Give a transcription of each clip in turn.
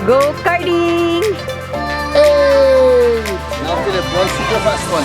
Go karting! Hey! Now Philip, one super fast one.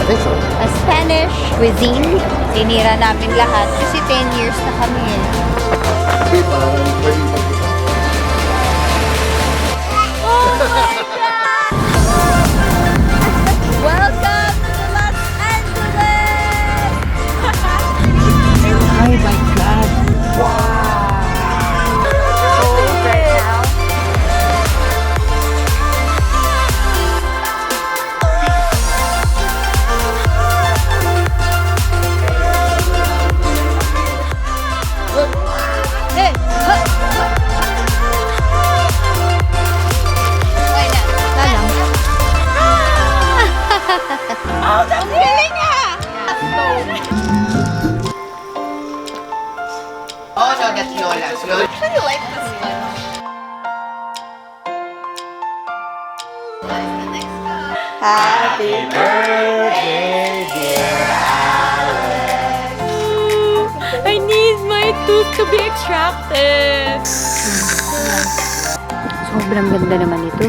I think so. A Spanish cuisine. Sinira namin lahat kasi 10 years na kami. Okay, parang pwedeng pag-isa. Oh my God! Welcome to Los Angeles! Oh my God! Wow! Cold right now. Hey! Oh, ang galing ah! Oh no, that's Lola. Lola. I really like this one. Happy birthday, dear Alex. I need my tooth to be extracted. Sobrang ganda naman ito.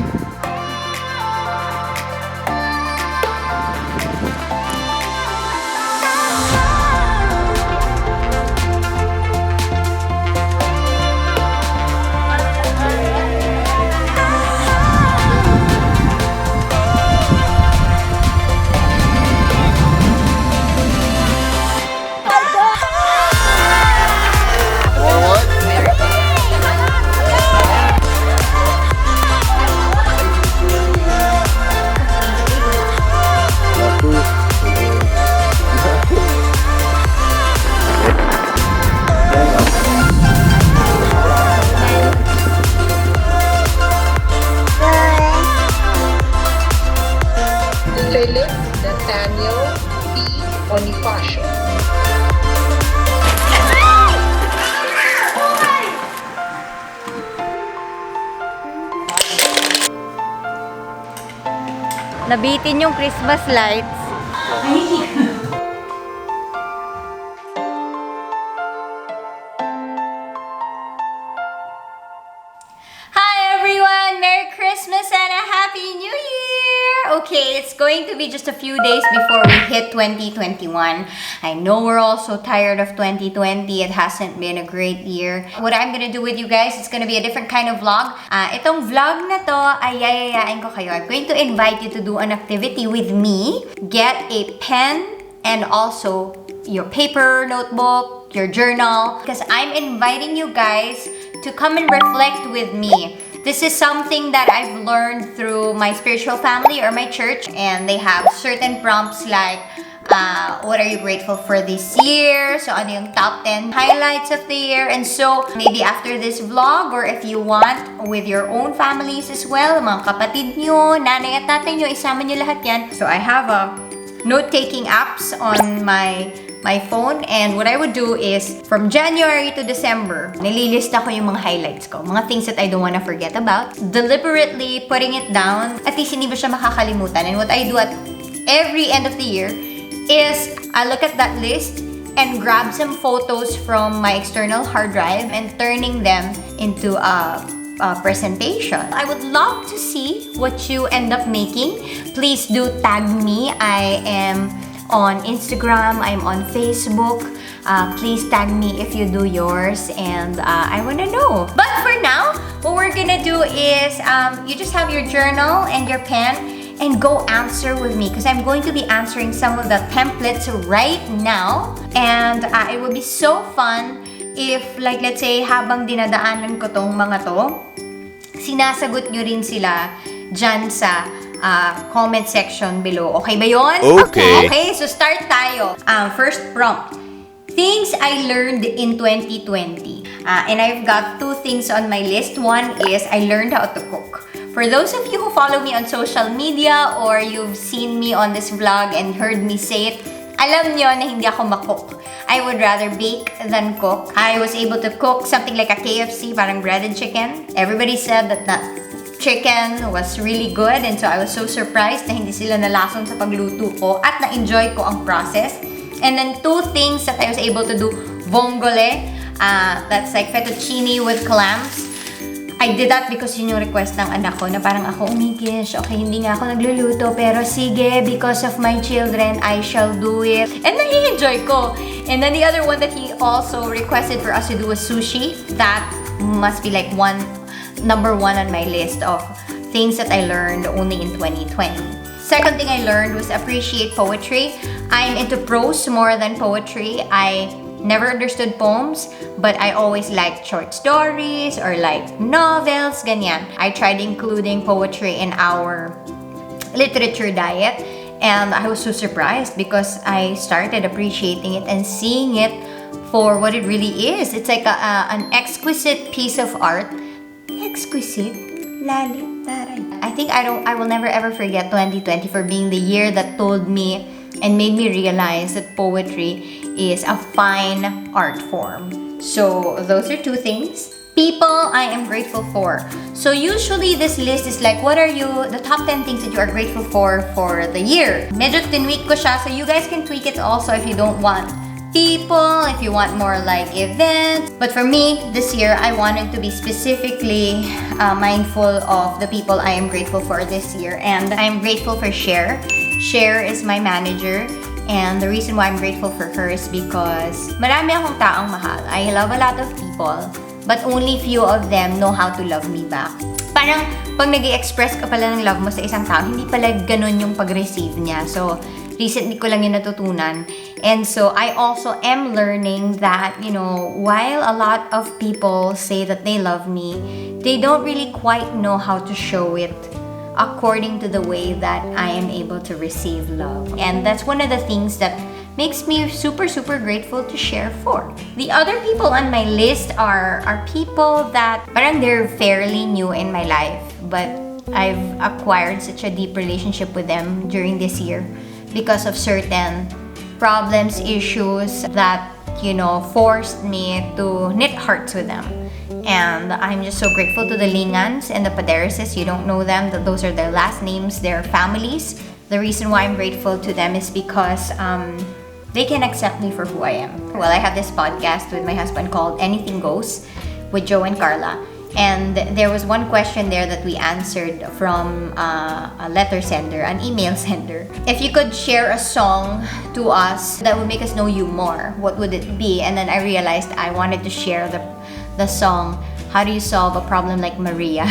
Peralejo-Bonifacio. Nabitin yung Christmas lights. Hi everyone! Merry Christmas and a Happy New Year! Okay, it's going to be just a few days before we hit 2021. I know we're all so tired of 2020. It hasn't been a great year. What I'm gonna do with you guys, it's gonna be a different kind of vlog. Itong vlog na to, ay yayayain ko kayo. I'm going to invite you to do an activity with me. Get a pen and also your paper, notebook, your journal. Because I'm inviting you guys to come and reflect with me. This is something that I've learned through my spiritual family or my church, and they have certain prompts like, what are you grateful for this year? So, ano yung top 10 highlights of the year? And so, maybe after this vlog, or if you want, with your own families as well, mga kapatid nyo, nanay at tatay nyo, isama nyo lahat yan. So, I have a note-taking apps on my phone, and what I would do is from January to December, nililista ko yung mga highlights ko, mga things that I don't want to forget about, deliberately putting it down, at least hindi ba siya makakalimutan. And what I do at every end of the year is I look at that list and grab some photos from my external hard drive and turning them into a presentation. I would love to see what you end up making. Please do tag me. I am on Instagram, I'm on Facebook. Please tag me if you do yours, and I want to know. But for now, what we're gonna do is you just have your journal and your pen and go answer with me, because I'm going to be answering some of the templates right now, and it will be so fun if, like, let's say, habang dinadaanan ko tong mga to, sinasagot nyo rin sila dyan sa comment section below. Okay ba yun? Okay. Okay, so start tayo. First prompt. Things I learned in 2020. And I've got two things on my list. One is I learned how to cook. For those of you who follow me on social media or you've seen me on this vlog and heard me say it, alam nyo na hindi ako makook. I would rather bake than cook. I was able to cook something like a KFC, parang breaded chicken. Everybody said that chicken was really good, and so I was so surprised na hindi sila nalason sa pagluto ko at na-enjoy ko ang process. And then two things that I was able to do, vongole. That's like fettuccine with clams. I did that because yun yung request ng anak ko na parang ako, oh my gosh, okay, hindi nga ako nagluluto, pero sige, because of my children, I shall do it. And nai-enjoy ko. And then the other one that he also requested for us to do was sushi. That must be like number one on my list of things that I learned only in 2020. Second thing I learned was appreciate poetry. I'm into prose more than poetry. I never understood poems, but I always liked short stories or like novels, ganyan. I tried including poetry in our literature diet, and I was so surprised because I started appreciating it and seeing it for what it really is. It's like an exquisite piece of art. Exquisite? Lalim, taray. I think I will never ever forget 2020 for being the year that told me and made me realize that poetry is a fine art form. So those are two things. People I am grateful for. So usually this list is like, what are the top 10 things that you are grateful for the year? Medyo tinweak ko siya, so you guys can tweak it also if you don't want people, if you want more like events. But for me, this year, I wanted to be specifically mindful of the people I am grateful for this year. And I'm grateful for Cher. Cher is my manager. And the reason why I'm grateful for her is because marami akong taong mahal. I love a lot of people, but only few of them know how to love me back. Parang pag nag-i-express ka pala ng love mo sa isang tao, hindi pala ganun yung pag-receive niya. So, recently ko lang yung natutunan. And so, I also am learning that, while a lot of people say that they love me, they don't really quite know how to show it according to the way that I am able to receive love. And that's one of the things that makes me super, super grateful to share for. The other people on my list are people that parang they're fairly new in my life, but I've acquired such a deep relationship with them during this year because of certain problems, issues that, forced me to knit hearts with them. And I'm just so grateful to the Lingans and the Padereses. You don't know them, those are their last names, their families. The reason why I'm grateful to them is because they can accept me for who I am. Well, I have this podcast with my husband called Anything Goes with Joe and Carla. And there was one question there that we answered from a letter sender, an email sender. If you could share a song to us that would make us know you more, what would it be? And then I realized I wanted to share the song, How Do You Solve a Problem Like Maria?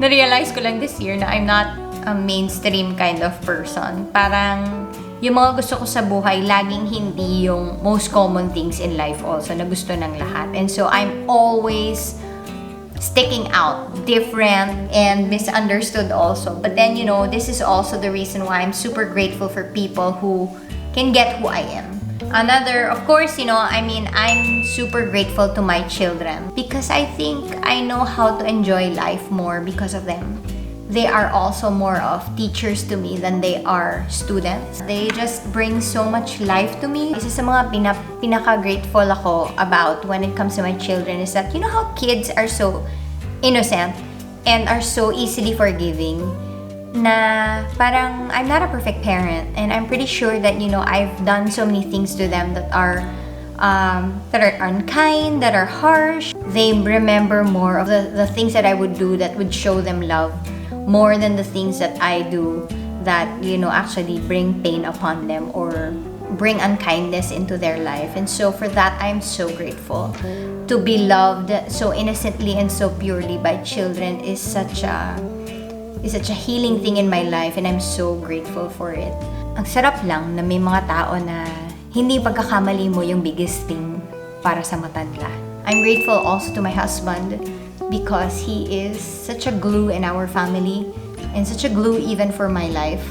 Na-realize ko lang this year na I'm not a mainstream kind of person. Parang yung mga gusto ko sa buhay, laging hindi yung most common things in life also na gusto ng lahat. And so I'm always sticking out, different, and misunderstood also. But then, this is also the reason why I'm super grateful for people who can get who I am. Another, of course, I'm super grateful to my children because I think I know how to enjoy life more because of them. They are also more of teachers to me than they are students. They just bring so much life to me. Isa sa mga pinaka-grateful ako about when it comes to my children is that, how kids are so innocent and are so easily forgiving na parang I'm not a perfect parent and I'm pretty sure that, I've done so many things to them that are unkind, that are harsh. They remember more of the things that I would do that would show them love more than the things that I do that, actually bring pain upon them or bring unkindness into their life. And so for that, I'm so grateful. To be loved so innocently and so purely by children is such a healing thing in my life, and I'm so grateful for it. Ang sarap lang na may mga tao na hindi pagkakamali mo yung biggest thing para sa mata nila. I'm grateful also to my husband because he is such a glue in our family and such a glue even for my life.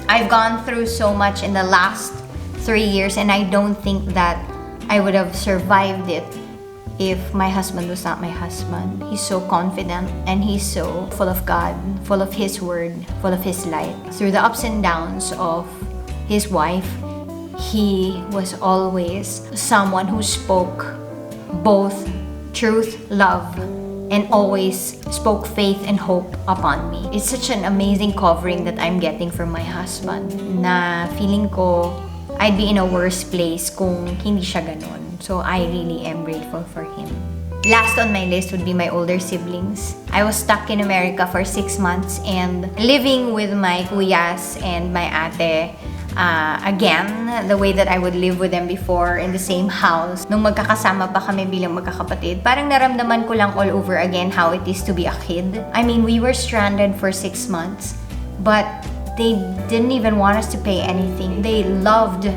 I've gone through so much in the last 3 years, and I don't think that I would have survived it if my husband was not my husband. He's so confident and he's so full of God, full of His Word, full of His light. Through the ups and downs of his wife, he was always someone who spoke both truth, love, and always spoke faith and hope upon me. It's such an amazing covering that I'm getting from my husband na feeling ko I'd be in a worse place kung hindi siya ganun. So I really am grateful for him. Last on my list would be my older siblings. I was stuck in America for 6 months and living with my kuyas and my ate again, the way that I would live with them before in the same house. Nung magkakasama pa kami bilang magkakapatid, parang naramdaman ko lang all over again how it is to be a kid. I mean, we were stranded for 6 months, but they didn't even want us to pay anything. They loved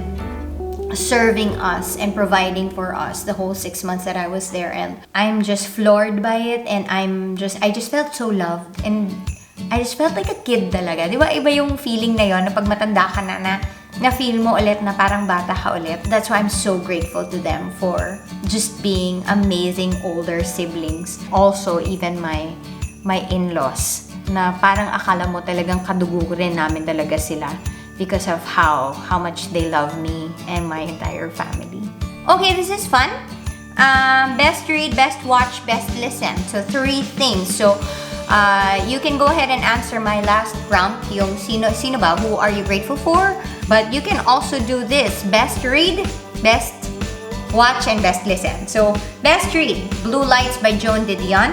serving us and providing for us the whole 6 months that I was there, and I'm just floored by it, and I just felt so loved, and I just felt like a kid talaga. Di ba iba yung feeling na yon na pag matanda ka na feel mo ulit na parang bata ka ulit. That's why I'm so grateful to them for just being amazing older siblings. Also, even my in-laws na parang akala mo talagang kadugo rin namin talaga sila because of how much they love me and my entire family. Okay, this is fun. Best read, best watch, best listen. So 3 things. So you can go ahead and answer my last prompt, yung sino ba, who are you grateful for? But you can also do this, best read, best watch, and best listen. So best read, Blue Lights by Joan Didion,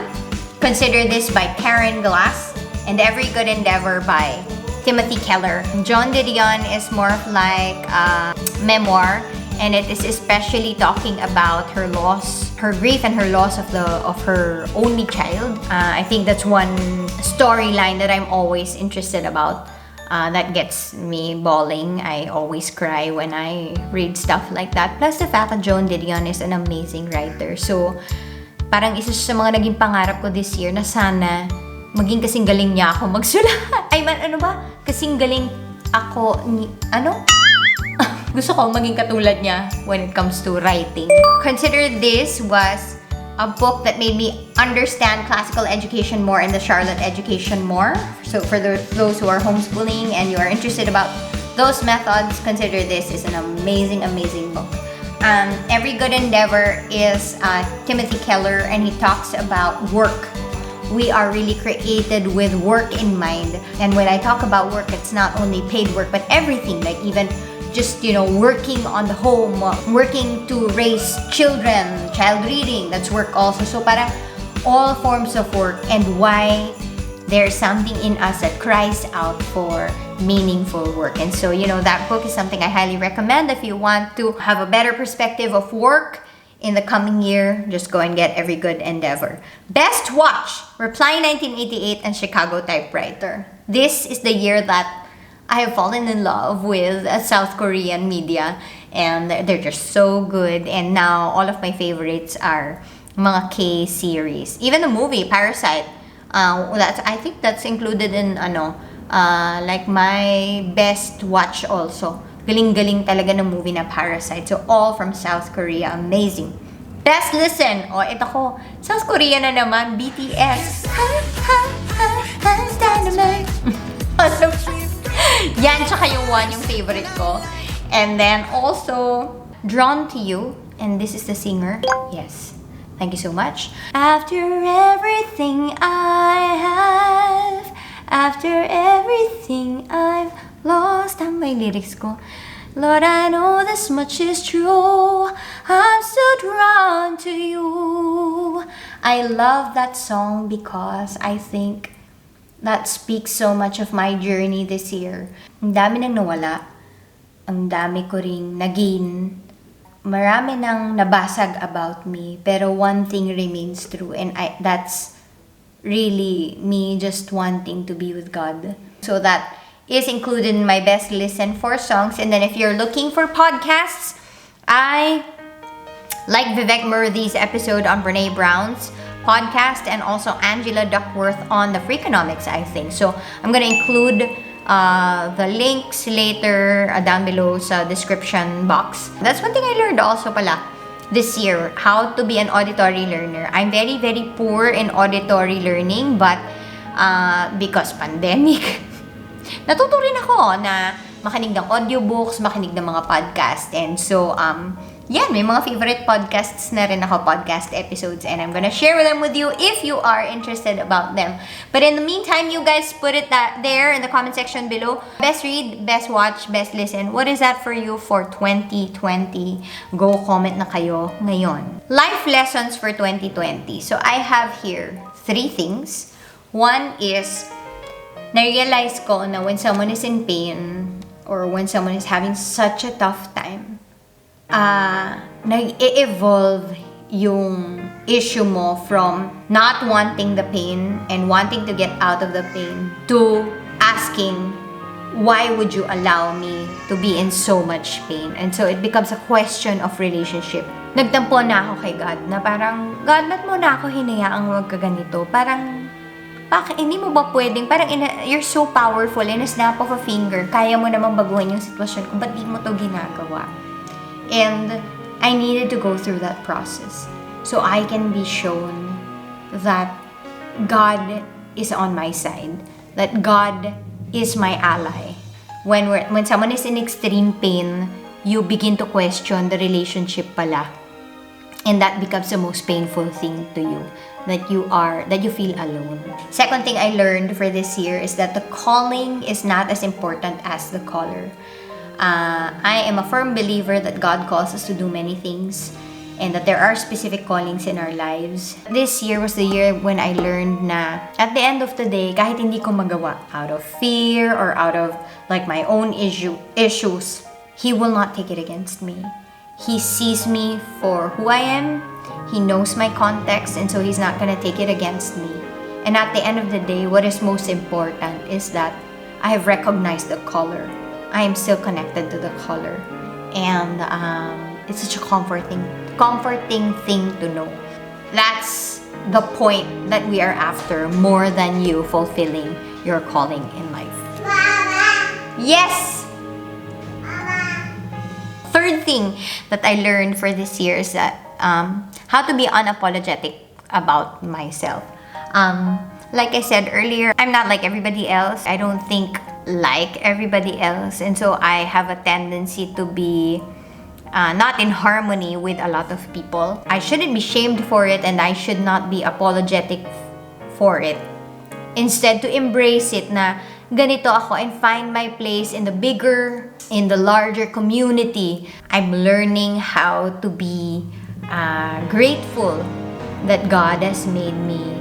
Consider This by Karen Glass, and Every Good Endeavor by Timothy Keller. Joan Didion is more of like a memoir, and it is especially talking about her loss, her grief, and her loss of her only child. I think that's one storyline that I'm always interested about. That gets me bawling. I always cry when I read stuff like that. Plus the fact that Joan Didion is an amazing writer. So parang isa sa mga naging pangarap ko this year na sana maging kasing galing niya ako magsulat. Kasing galing ako ni, gusto ko maging katulad niya when it comes to writing. Consider This was a book that made me understand classical education more and the Charlotte education more. So for those who are homeschooling and you are interested about those methods, Consider This is an amazing, amazing book. Every Good Endeavor is Timothy Keller, and he talks about work. We are really created with work in mind. And when I talk about work, it's not only paid work, but everything, like even just, working on the home, working to raise children, child reading, that's work also. So parang all forms of work, and why there's something in us that cries out for meaningful work. And so, that book is something I highly recommend if you want to have a better perspective of work in the coming year. Just go and get Every Good Endeavor. Best watch, Reply 1988 and Chicago Typewriter. This is the year that I have fallen in love with South Korean media, and they're just so good. And now all of my favorites are mga K-series. Even the movie Parasite, I think that's included in like my best watch also. Galing-galing talaga ng movie na Parasite. So all from South Korea, amazing. Best listen, ito ko, South Korea na naman, BTS. Dynamite. Yan, tsaka yung favorite ko. And then also, Drawn to You, and this is the singer. Yes. Thank you so much. After everything I have, after everything I've lost, ang may lyrics ko. Lord, I know this much is true. I'm so drawn to you. I love that song because I think that speaks so much of my journey this year. Ang dami nang nawala. Ang dami ko ring nagain. Marami nang nabasag about me. Pero one thing remains true. And that's really me just wanting to be with God. So that is included in my best listen for songs. And then if you're looking for podcasts, I like Vivek Murthy's episode on Brene Brown's podcast, and also Angela Duckworth on the Freakonomics, I think. So I'm gonna include the links later down below sa description box. That's one thing I learned also pala this year, how to be an auditory learner. I'm very, very poor in auditory learning, but because pandemic, natuto rin ako na makinig ng audiobooks, makinig ng mga podcast. And so, yan, may mga favorite podcasts na rin ako, podcast episodes, and I'm gonna share them with you if you are interested about them. But in the meantime, you guys put it there in the comment section below. Best read, best watch, best listen. What is that for you for 2020? Go comment na kayo ngayon. Life lessons for 2020. So I have here 3 things. One is, na-realize ko na when someone is in pain or when someone is having such a tough time, nag-e-evolve yung issue mo from not wanting the pain and wanting to get out of the pain to asking, why would you allow me to be in so much pain? And so it becomes a question of relationship. Nagtampo na ako kay God na parang, God, ba't mo na ako hinayaang wag ka ganito? Parang, bakit hindi mo ba pwedeng, parang you're so powerful, in a snap of a finger, kaya mo namang baguhin yung sitwasyon ko, ba't di mo to ginagawa? And I needed to go through that process so I can be shown that God is on my side, that God is my ally. When someone is in extreme pain, you begin to question the relationship pala. And that becomes the most painful thing to you, that you feel alone. Second thing I learned for this year is that the calling is not as important as the caller. I am a firm believer that God calls us to do many things and that there are specific callings in our lives. This year was the year when I learned na at the end of the day, kahit hindi ko magawa out of fear or out of like my own issues, He will not take it against me. He sees me for who I am. He knows my context, and so He's not gonna take it against me. And at the end of the day, what is most important is that I have recognized the caller. I am still connected to the caller. And it's such a comforting thing to know. That's the point that we are after, more than you fulfilling your calling in life. Mama. Yes! Mama. Third thing that I learned for this year is that how to be unapologetic about myself. Like I said earlier, I'm not like everybody else. I don't think like everybody else, and so I have a tendency to be not in harmony with a lot of people. I shouldn't be shamed for it, and I should not be apologetic for it. Instead, to embrace it na ganito ako and find my place in the larger community. I'm learning how to be grateful that God has made me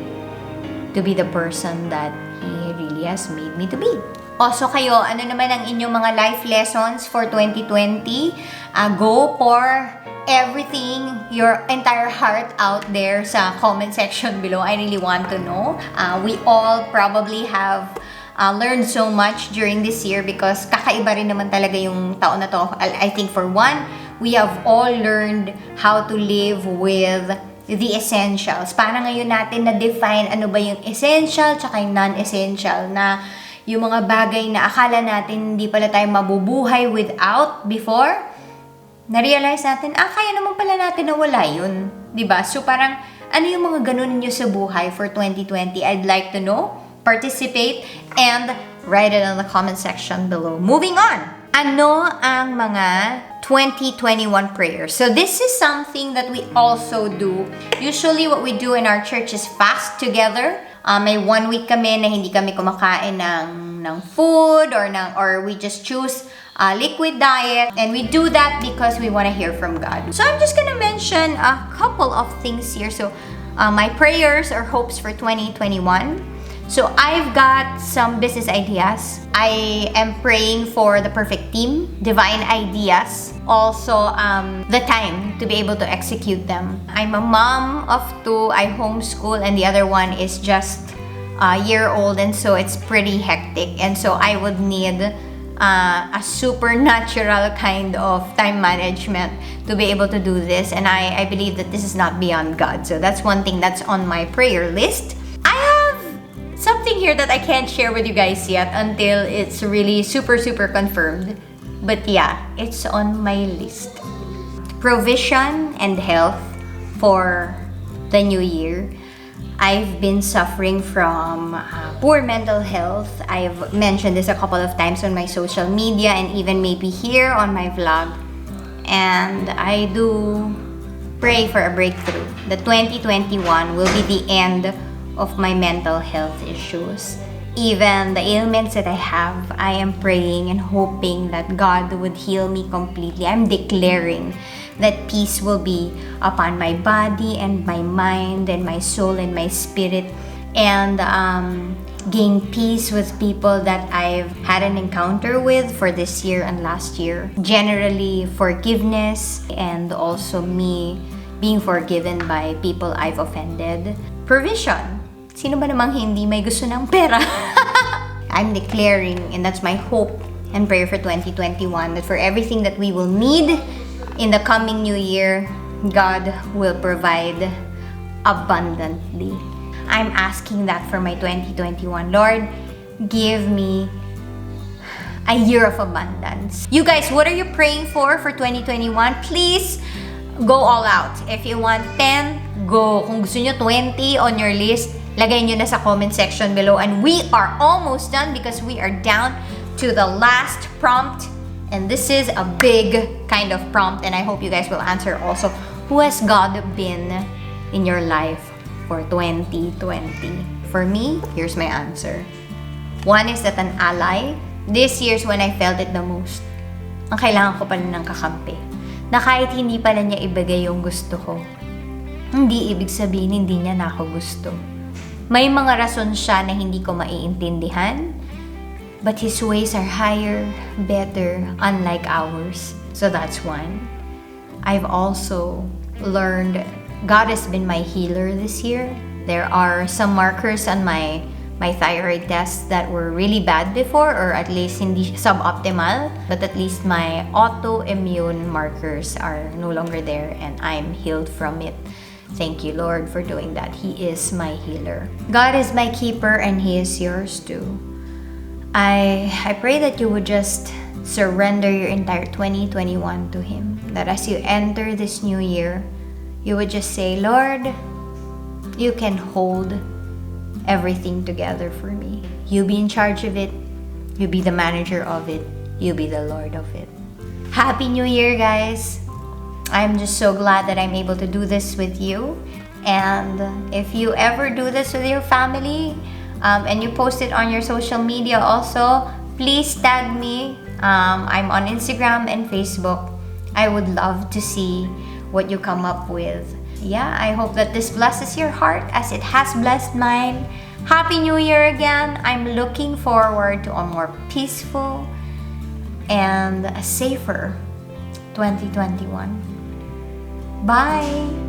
to be the person that He really has made me to be. Also kayo, ano naman ang inyong mga life lessons for 2020? Go pour everything, your entire heart out there sa comment section below. I really want to know. We all probably have learned so much during this year because kakaiba rin naman talaga yung taon na to. I think for one, we have all learned how to live with the essentials. Para ngayon natin na-define ano ba yung essential tsaka yung non-essential, na yung mga bagay na akala natin hindi pala tayo mabubuhay without before, na-realize natin, kaya naman pala natin na wala yun. Diba? So parang, ano yung mga ganun ninyo sa buhay for 2020? I'd like to know. Participate and write it in the comment section below. Moving on! Ano ang mga 2021 prayers? So this is something that we also do. Usually what we do in our church is fast together. May 1 week kami na hindi kami kumakain ng food or we just choose liquid diet, and we do that because we want to hear from God. So I'm just gonna mention a couple of things here. So my prayers or hopes for 2021. So I've got some business ideas. I am praying for the perfect team, divine ideas, also the time to be able to execute them. I'm a mom of 2, I homeschool, and the other one is just a year old, and so it's pretty hectic. And so I would need a supernatural kind of time management to be able to do this. And I believe that this is not beyond God. So that's one thing that's on my prayer list. I have something here that I can't share with you guys yet until it's really super confirmed. But yeah, it's on my list. Provision and health for the new year. I've been suffering from poor mental health. I've mentioned this a couple of times on my social media and even maybe here on my vlog. and I do pray for a breakthrough. The 2021 will be the end of my mental health issues. Even the ailments that I have, I am praying and hoping that God would heal me completely. I'm declaring that peace will be upon my body and my mind and my soul and my spirit, and gain peace with people that I've had an encounter with for this year and last year. Generally, forgiveness, and also me being forgiven by people I've offended. Provision. Sino ba namang hindi may gusto ng pera? I'm declaring, and that's my hope and prayer for 2021, that for everything that we will need in the coming new year, God will provide abundantly. I'm asking that for my 2021. Lord, give me a year of abundance. You guys, what are you praying for 2021? Please go all out. If you want 10, go. Kung gusto nyo 20 on your list, lagay nyo na sa comment section below. And we are almost done because we are down to the last prompt. And this is a big kind of prompt, and I hope you guys will answer also. Who has God been in your life for 2020? For me, here's my answer. One is that an ally. This year's when I felt it the most. Ang kailangan ko pala ng kakampi. Na kahit hindi pala niya ibigay yung gusto ko, hindi ibig sabihin hindi niya na ako gusto. May mga rason siya na hindi ko maiintindihan, but His ways are higher, better, unlike ours. So that's one. I've also learned God has been my healer this year. There are some markers on my thyroid tests that were really bad before, or at least hindi suboptimal, but at least my autoimmune markers are no longer there, and I'm healed from it. Thank you, Lord, for doing that. He is my healer. God is my keeper, and He is yours too. I pray that you would just surrender your entire 2021 to Him. That as you enter this new year, you would just say, Lord, you can hold everything together for me. You be in charge of it. You be the manager of it. You be the Lord of it. Happy New Year, guys. I'm just so glad that I'm able to do this with you. And if you ever do this with your family, and you post it on your social media also, please tag me. I'm on Instagram and Facebook. I would love to see what you come up with. Yeah, I hope that this blesses your heart as it has blessed mine. Happy New Year again. I'm looking forward to a more peaceful and a safer 2021. Bye!